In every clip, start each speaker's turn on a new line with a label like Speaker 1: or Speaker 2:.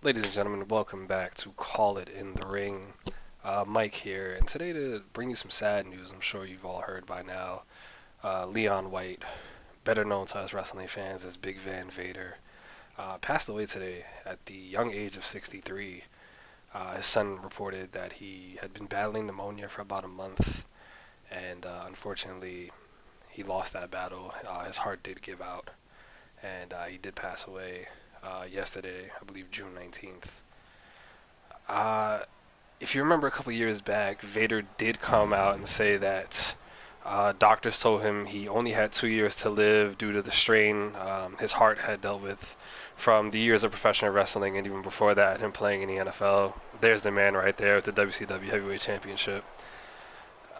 Speaker 1: Ladies and gentlemen, welcome back to Call It in the Ring. Mike here, and today to bring you some sad news. I'm sure you've all heard by now. Leon White, better known to us wrestling fans as Big Van Vader, passed away today at the young age of 63. His son reported that he had been battling pneumonia for about a month, and unfortunately, he lost that battle. His heart did give out, and he did pass away yesterday, I believe June 19th. Uh, if you remember a couple years back, Vader did come out and say that doctors told him he only had 2 years to live due to the strain his heart had dealt with from the years of professional wrestling and even before that, him playing in the NFL. There's the man right there with the WCW Heavyweight Championship.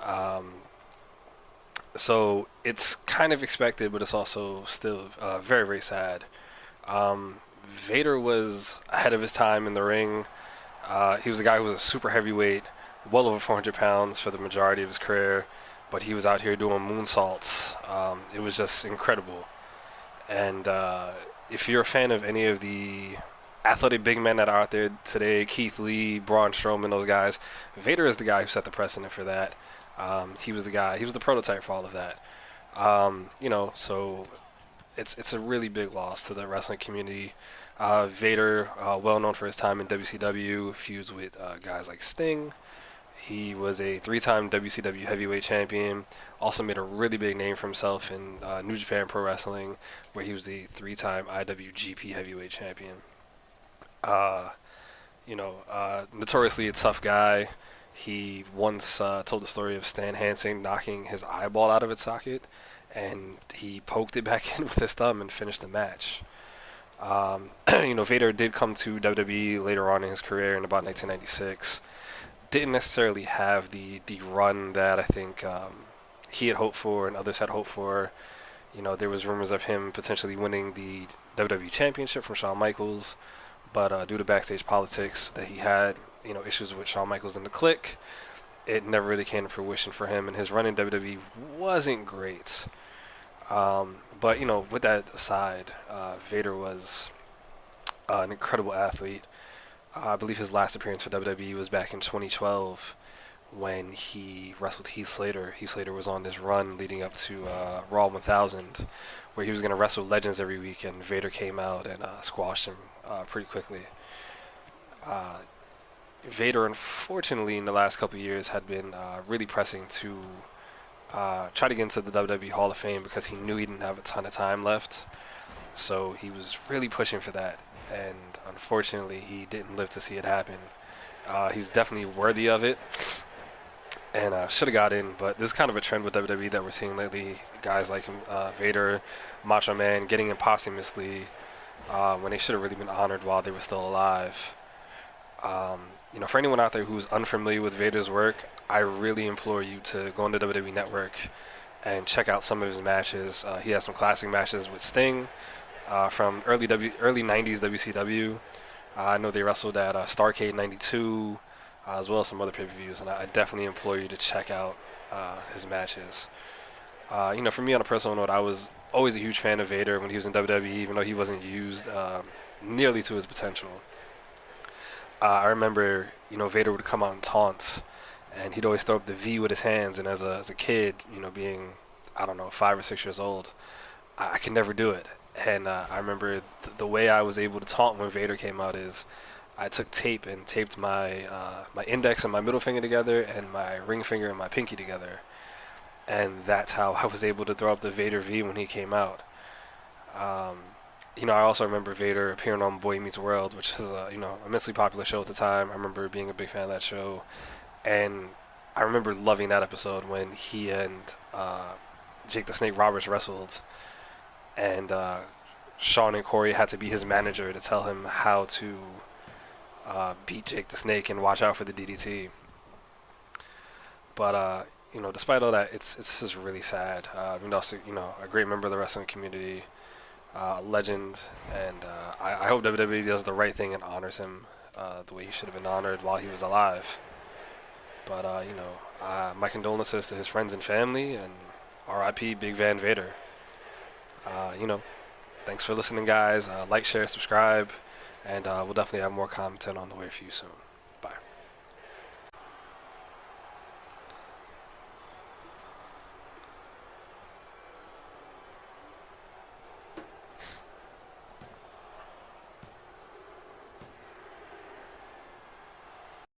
Speaker 1: Um, so it's kind of expected, but it's also still very, very sad. Um, Vader was ahead of his time in the ring. He was a guy who was a super heavyweight, well over 400 pounds for the majority of his career, but he was out here doing moonsaults. It was just incredible. And if you're a fan of any of the athletic big men that are out there today, Keith Lee, Braun Strowman, those guys, Vader is the guy who set the precedent for that. He was the guy, he was the prototype for all of that. So it's a really big loss to the wrestling community. Vader, well known for his time in WCW, feuds with guys like Sting. He was a three-time WCW heavyweight champion. Also made a really big name for himself in New Japan Pro Wrestling, where he was the three-time IWGP heavyweight champion. Uh, Notoriously a tough guy. He once told the story of Stan Hansen knocking his eyeball out of its socket, and he poked it back in with his thumb and finished the match. Vader did come to WWE later on in his career in about 1996. Didn't necessarily have the run that I think he had hoped for and others had hoped for. There was rumors of him potentially winning the WWE Championship from Shawn Michaels, but due to backstage politics that he had, issues with Shawn Michaels and the Clique, it never really came to fruition for him, and his run in WWE wasn't great. But with that aside, Vader was an incredible athlete. I believe his last appearance for WWE was back in 2012 when he wrestled Heath Slater. Heath Slater was on this run leading up to Raw 1000, where he was going to wrestle legends every week, and Vader came out and squashed him pretty quickly. Uh, Vader, unfortunately, in the last couple of years, had been really pressing to try to get into the WWE Hall of Fame because he knew he didn't have a ton of time left. So he was really pushing for that, and unfortunately, he didn't live to see it happen. He's definitely worthy of it, and should have got in. But this is kind of a trend with WWE that we're seeing lately. Guys like Vader, Macho Man, getting in posthumously when they should have really been honored while they were still alive. For anyone out there who's unfamiliar with Vader's work, I really implore you to go on the WWE Network and check out some of his matches. He has some classic matches with Sting from early 90s WCW. I know they wrestled at Starrcade 92, as well as some other pay-per-views, and I definitely implore you to check out his matches. For me on a personal note, I was always a huge fan of Vader when he was in WWE, even though he wasn't used nearly to his potential. I remember, Vader would come out and taunt, and he'd always throw up the V with his hands. And as a kid, being, I don't know, 5 or 6 years old, I could never do it. And I remember the way I was able to taunt when Vader came out is I took tape and taped my index and my middle finger together and my ring finger and my pinky together. And that's how I was able to throw up the Vader V when he came out. I also remember Vader appearing on Boy Meets World, which is a immensely popular show at the time. I remember being a big fan of that show, and I remember loving that episode when he and Jake the Snake Roberts wrestled, and Shawn and Corey had to be his manager to tell him how to beat Jake the Snake and watch out for the DDT. But despite all that, it's just really sad. Also, a great member of the wrestling community. Legend, and I hope WWE does the right thing and honors him the way he should have been honored while he was alive. But my condolences to his friends and family, and R.I.P. Big Van Vader. Thanks for listening, guys. Like, share, subscribe, and we'll definitely have more content on the way for you soon.